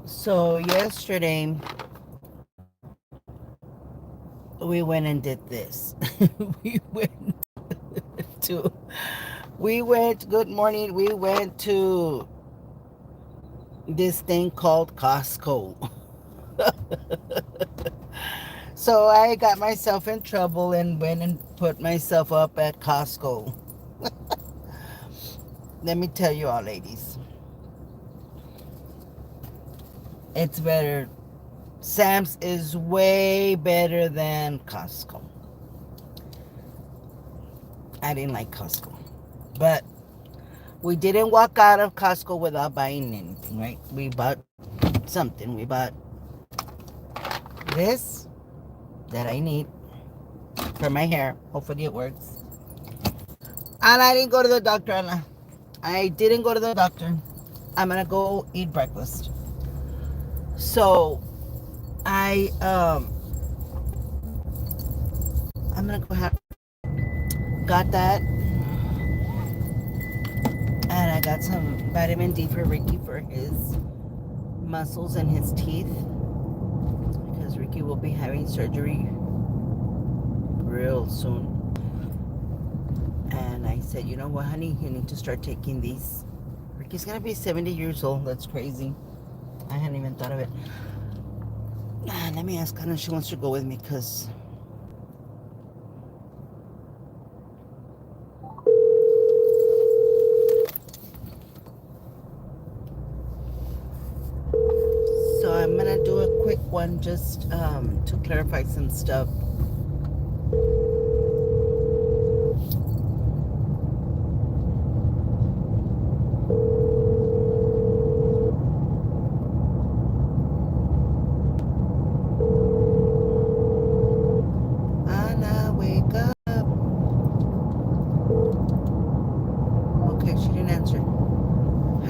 So yesterday we went and did this. we went to good morning. We went to this thing called Costco. So I got myself in trouble and went and put myself up at Costco. Let me tell you all, ladies, it's better. Sam's is way better than Costco. I didn't like Costco. But we didn't walk out of Costco without buying anything, right? We bought something. We bought this that I need for my hair. Hopefully it works. And I didn't go to the doctor, Anna. I didn't go to the doctor. I'm gonna go eat breakfast. So I'm gonna go have got that, and I got some vitamin D for Ricky for his muscles and his teeth because Ricky will be having surgery real soon. And I said, you know what, honey, you need to start taking these. Ricky's gonna be 70 years old. That's crazy. I hadn't even thought of it. Let me ask Anna if she wants to go with me because so I'm gonna do a quick one just to clarify some stuff. Anna, wake up. Okay, she didn't answer.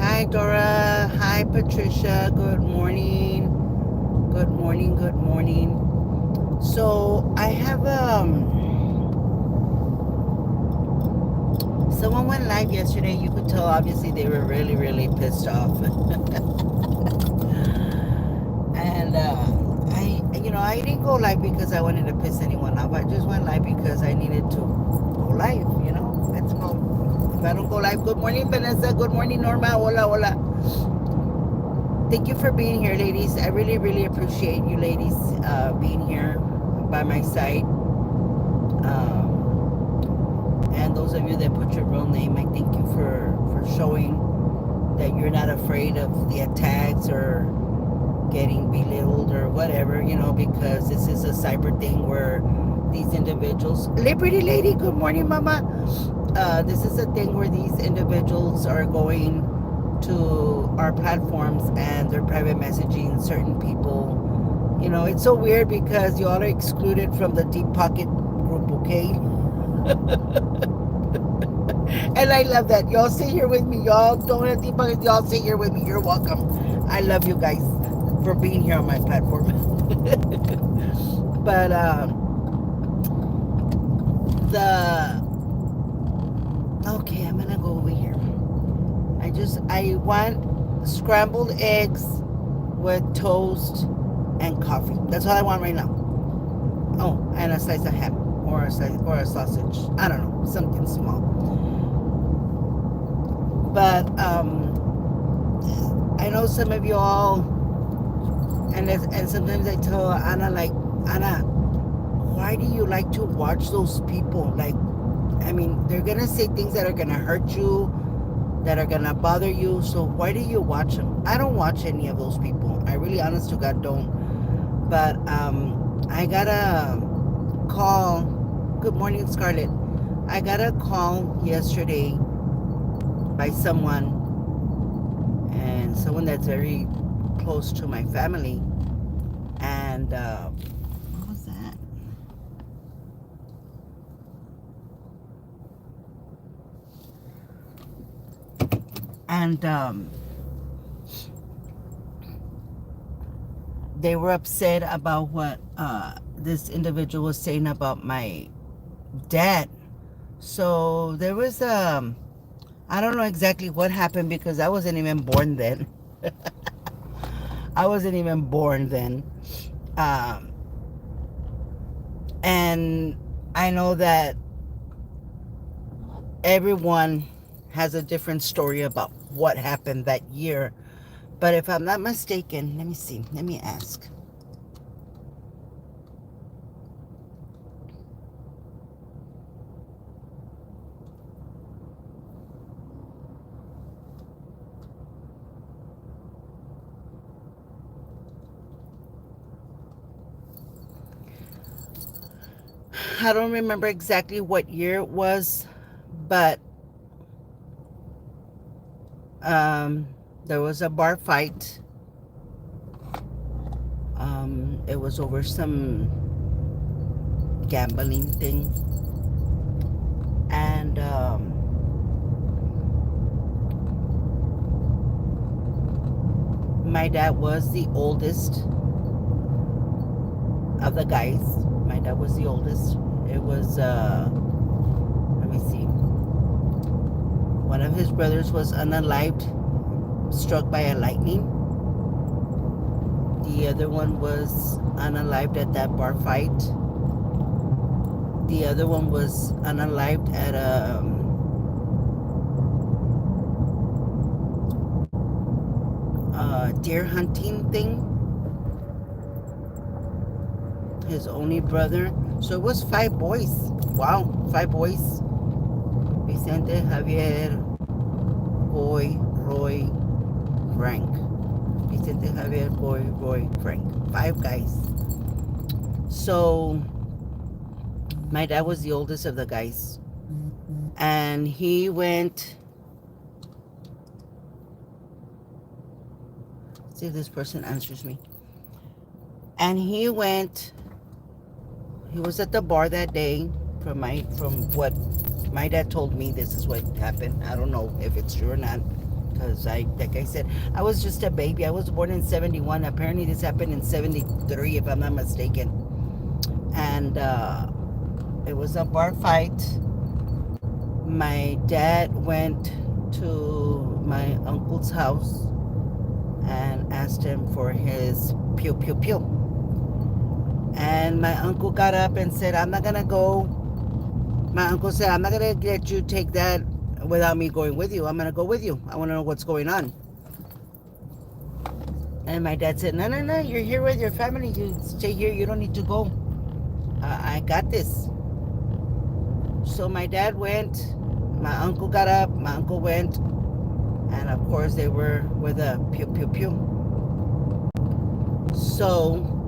Hi, Dora. Hi, Patricia. Good morning. Good morning. Good morning. So I have someone went live yesterday. You could tell obviously they were really, really pissed off. And I didn't go live because I wanted to piss anyone off. I just went live because I needed to go live, Let's go. If I don't go live, good morning, Vanessa. Good morning, Norma. Hola, hola. Thank you for being here, ladies. I really, really appreciate you ladies being here by my side. And those of you that put your real name, I thank you for showing that you're not afraid of the attacks or getting belittled or whatever, because this is a cyber thing where these individuals, Liberty Lady, good morning, Mama. This is a thing where these individuals are going to our platforms and they're private messaging certain people. It's so weird because you all are excluded from the Deep Pocket group, okay? And I love that. Y'all sit here with me. Y'all don't have Deep Pocket. Y'all sit here with me. You're welcome. I love you guys for being here on my platform. But the okay, I'm gonna go over here. I want scrambled eggs with toast and coffee. That's all I want right now. Oh, and a slice of ham or a sausage. I don't know, something small. But I know some of you all, and sometimes I tell Anna, like, Anna, why do you like to watch those people? Like, I mean, they're gonna say things that are gonna hurt you, that are gonna bother you. So why do you watch them? I don't watch any of those people. I really, honest to God, don't. But I got a call. Good morning, Scarlett. I got a call yesterday by someone that's very close to my family, and what was that? And they were upset about what this individual was saying about my dad. So there was I don't know exactly what happened because I wasn't even born then. I wasn't even born then. Um, and I know that everyone has a different story about what happened that year. But if I'm not mistaken, let me see. Let me ask. I don't remember exactly what year it was, but um, there was a bar fight. It was over some gambling thing, and my dad was the oldest of the guys. My dad was the oldest. It was let me see. One of his brothers was unalived, struck by a lightning. The other one was unalived at that bar fight. The other one was unalived at a deer hunting thing. His only brother. So it was five boys. Wow, five boys. Vicente, Javier, Boy, Roy, Frank. Vicente, Javier, Boy, Roy, Frank. Five guys. So my dad was the oldest of the guys. And he went. See if this person answers me. And he went. He was at the bar that day. From what my dad told me, this is what happened. I don't know if it's true or not, because like I said, I was just a baby. I was born in 71. Apparently, this happened in 73, if I'm not mistaken. And it was a bar fight. My dad went to my uncle's house and asked him for his pew pew pew. And my uncle got up and said, I'm not gonna go. My uncle said, I'm not gonna let you take that without me going with you. I'm gonna go with you. I wanna know what's going on. And my dad said, no, no, no, you're here with your family. You stay here. You don't need to go. I got this. So my dad went. My uncle got up. My uncle went. And of course, they were with a pew, pew, pew. So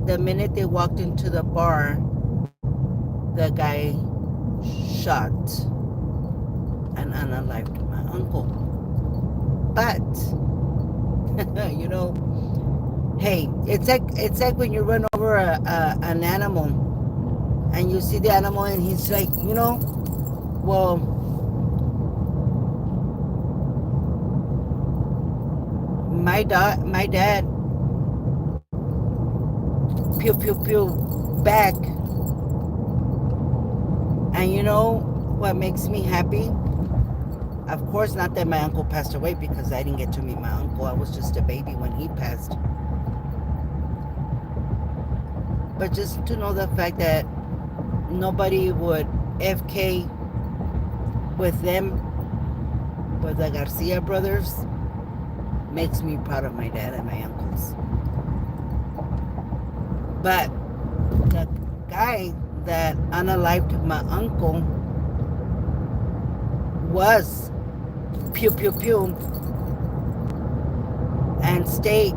the minute they walked into the bar, the guy shot and unalived my uncle. But you know, hey, it's like when you run over an animal and you see the animal and he's like, well, my dad, pew pew pew, back. And you know what makes me happy? Of course, not that my uncle passed away, because I didn't get to meet my uncle. I was just a baby when he passed. But just to know the fact that nobody would FK with them, with the Garcia brothers, makes me proud of my dad and my uncles. But the guy that unalived my uncle was pew pew pew and stayed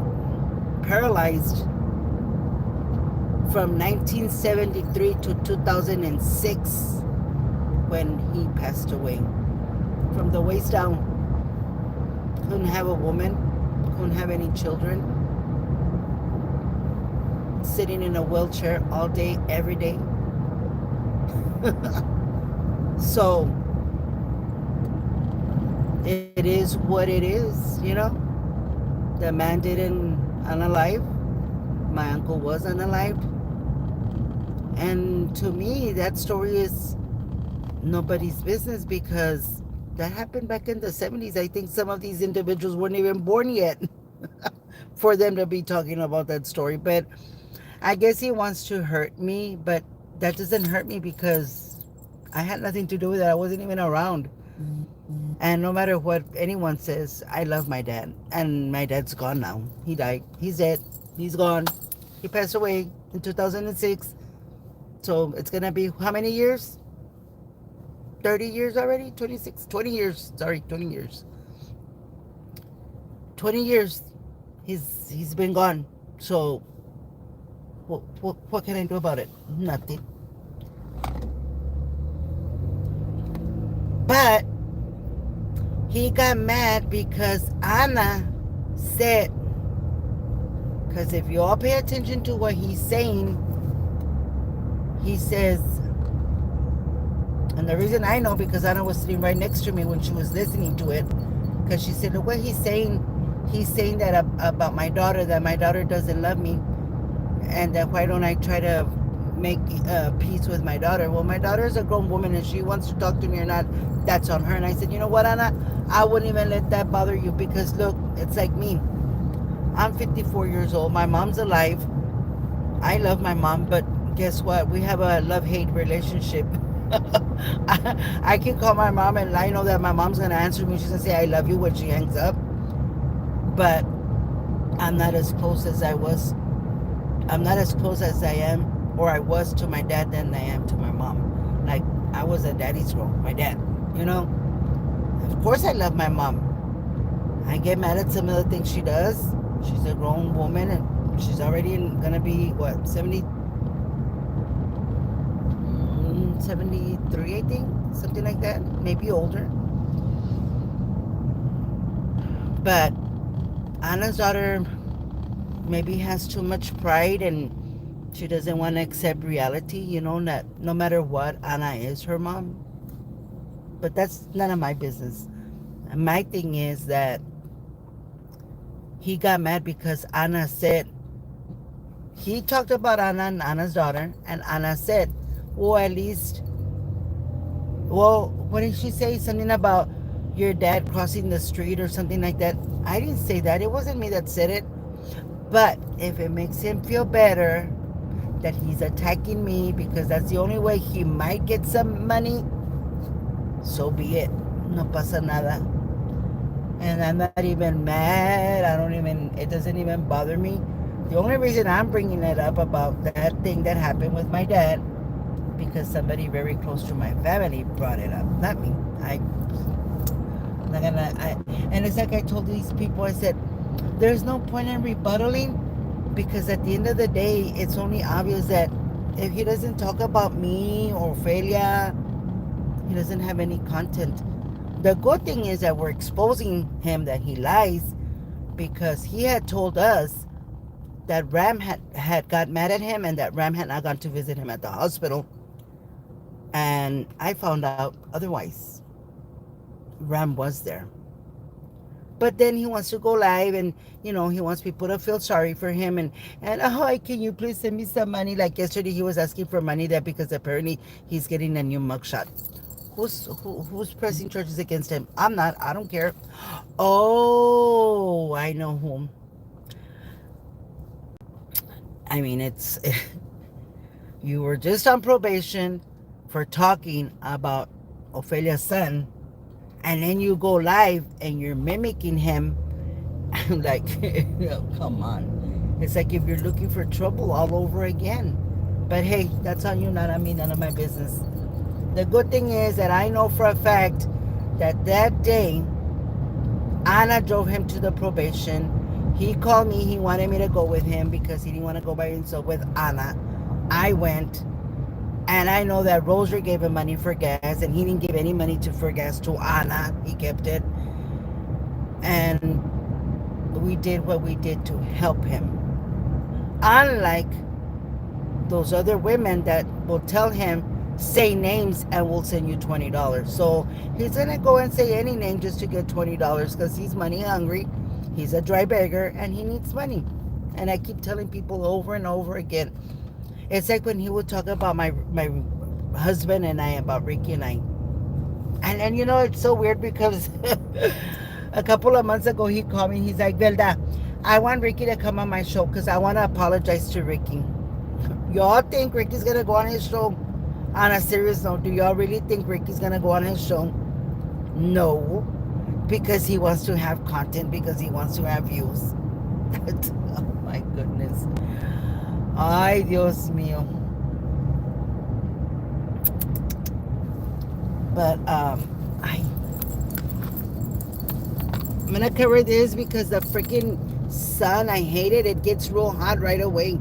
paralyzed from 1973 to 2006 when he passed away. From the waist down, couldn't have a woman, couldn't have any children. sitting in a wheelchair all day, every day. So it is what it is. The man didn't unalive. My uncle was unalived. And to me, that story is nobody's business because that happened back in the 70s. I think some of these individuals weren't even born yet for them to be talking about that story. But I guess he wants to hurt me, but that doesn't hurt me because I had nothing to do with it. I wasn't even around. And no matter what anyone says, I love my dad. And my dad's gone now. He died. He's dead. He's gone. He passed away in 2006. So it's going to be how many years? 30 years already? 26? 20 years. Sorry, 20 years. 20 years. He's been gone. So what can I do about it? Nothing. But he got mad because Anna said, because if you all pay attention to what he's saying, he says, and the reason I know because Anna was sitting right next to me when she was listening to it, because she said, look what he's saying that about my daughter, that my daughter doesn't love me, and that why don't I try to make peace with my daughter? Well, my daughter is a grown woman, and she wants to talk to me or not, that's on her. And I said, you know what, Anna, I wouldn't even let that bother you because look, it's like me. I'm 54 years old. My mom's alive. I love my mom, but guess what? We have a love-hate relationship. I can call my mom and I know that my mom's going to answer me. She's going to say, I love you when she hangs up. But I'm not as close as I was. I'm not as close as I am or I was to my dad than I am to my mom. Like, I was a daddy's girl, my dad. You know? Of course I love my mom. I get mad at some of the things she does. She's a grown woman and she's already gonna be, what, 73, I think? Something like that. Maybe older. But Anna's daughter maybe has too much pride and she doesn't want to accept reality, that no matter what, Anna is her mom. But that's none of my business. My thing is that he got mad because Anna said, he talked about Anna and Anna's daughter, and Anna said, well, at least, well, what did she say? Something about your dad crossing the street or something like that. I didn't say that. It wasn't me that said it. But if it makes him feel better that he's attacking me because that's the only way he might get some money, so be it. No pasa nada. And I'm not even mad. It doesn't even bother me. The only reason I'm bringing it up about that thing that happened with my dad, because somebody very close to my family brought it up. Not me. And it's like I told these people, I said, there's no point in rebuttaling because at the end of the day, it's only obvious that if he doesn't talk about me or Ophelia, he doesn't have any content. The good thing is that we're exposing him that he lies because he had told us that Ram had got mad at him and that Ram had not gone to visit him at the hospital. And I found out otherwise. Ram was there. But then he wants to go live and, he wants people to feel sorry for him. And oh, can you please send me some money? Like yesterday he was asking for money there because apparently he's getting a new mugshot. Who's pressing charges against him? I'm not. I don't care. Oh, I know whom. I mean, it's... You were just on probation for talking about Ophelia's son, and then you go live and you're mimicking him. I'm like, come on. It's like if you're looking for trouble all over again. But hey, that's on you, not on me, none of my business. The good thing is that I know for a fact that day, Anna drove him to the probation. He called me. He wanted me to go with him because he didn't want to go by himself with Anna. I went. And I know that Roser gave him money for gas, and he didn't give any money for gas to Anna. He kept it. And we did what we did to help him. Unlike those other women that will tell him, say names and we'll send you $20. So he's gonna go and say any name just to get $20 because he's money hungry. He's a dry beggar and he needs money. And I keep telling people over and over again. It's like when he would talk about my husband and I, about Ricky and I. And you know, it's so weird because a couple of months ago he called me. He's like, Velda, I want Ricky to come on my show because I want to apologize to Ricky. Y'all think Ricky's gonna go on his show? On a serious note, do y'all really think Ricky's gonna go on his show? No, because he wants to have content, because he wants to have views. Oh my goodness. Ay, Dios mío. But I'm gonna cover this because the freaking sun, I hate it. It gets real hot right away.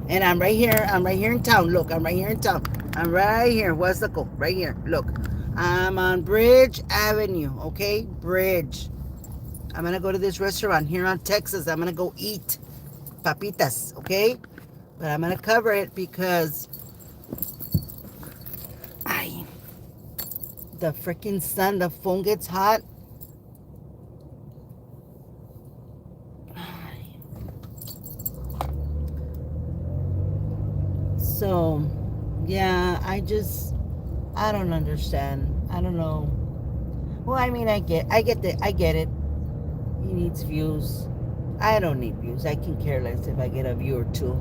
And I'm right here. I'm right here in town. Look, I'm right here in town. I'm right here. What's the call? Right here. Look. I'm on Bridge Avenue. Okay? Bridge. I'm going to go to this restaurant here on Texas. I'm going to go eat papitas. Okay? But I'm going to cover it because I, the freaking sun, the phone gets hot. So, yeah, I don't understand. I don't know. Well, I mean, I get it. He needs views. I don't need views. I can care less if I get a view or two.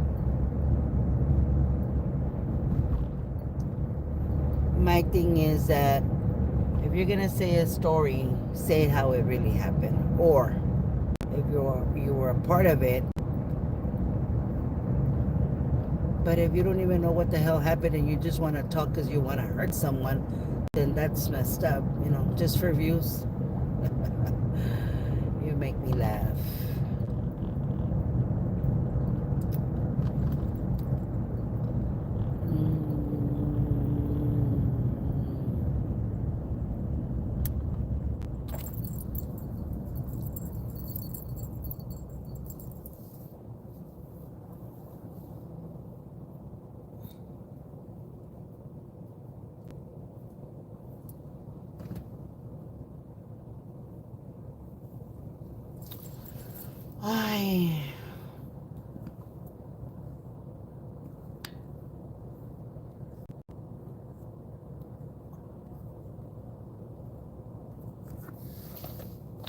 My thing is that if you're gonna say a story, say it how it really happened. Or if you were a part of it, but if you don't even know what the hell happened and you just want to talk because you want to hurt someone, then that's messed up. You know, just for views. You make me laugh. Ay.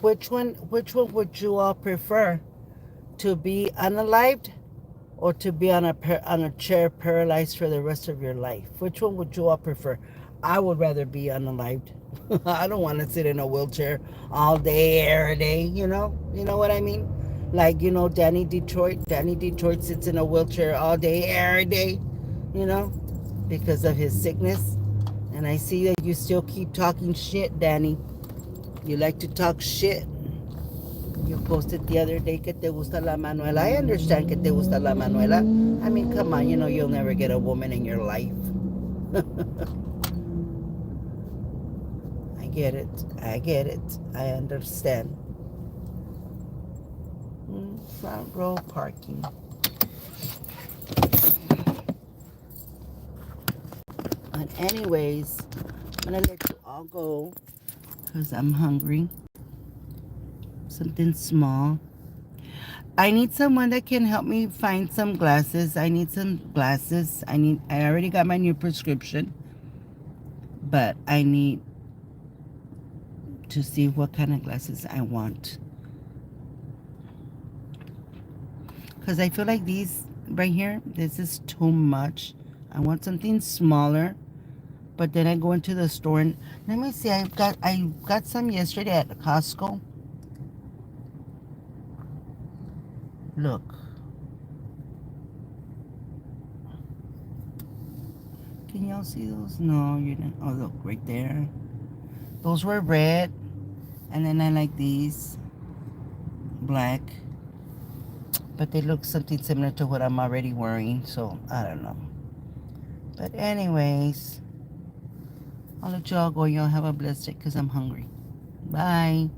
Which one would you all prefer? To be unalived or to be on a chair paralyzed for the rest of your life? Which one would you all prefer? I would rather be unalived. I don't want to sit in a wheelchair all day, every day, you know? You know what I mean? Like, you know, Danny Detroit. Danny Detroit sits in a wheelchair all day, every day, you know, because of his sickness. And I see that you still keep talking shit, Danny. You like to talk shit. You posted the other day que te gusta la Manuela. I understand que te gusta la Manuela. I mean, come on, you know you'll never get a woman in your life. I get it. I get it. I understand. Front row parking. But anyways, I'm gonna let you all go because I'm hungry. Something small. I need someone that can help me find some glasses. I need some glasses. I already got my new prescription, but I need to see what kind of glasses I want. Because I feel like these right here, this is too much. I want something smaller. But then I go into the store and let me see. I got some yesterday at Costco. Look. Can y'all see those? No, you didn't. Oh, look, right there. Those were red. And then I like these. Black. But they look something similar to what I'm already wearing. So, I don't know. But anyways, I'll let y'all go. Y'all have a blessed day because I'm hungry. Bye.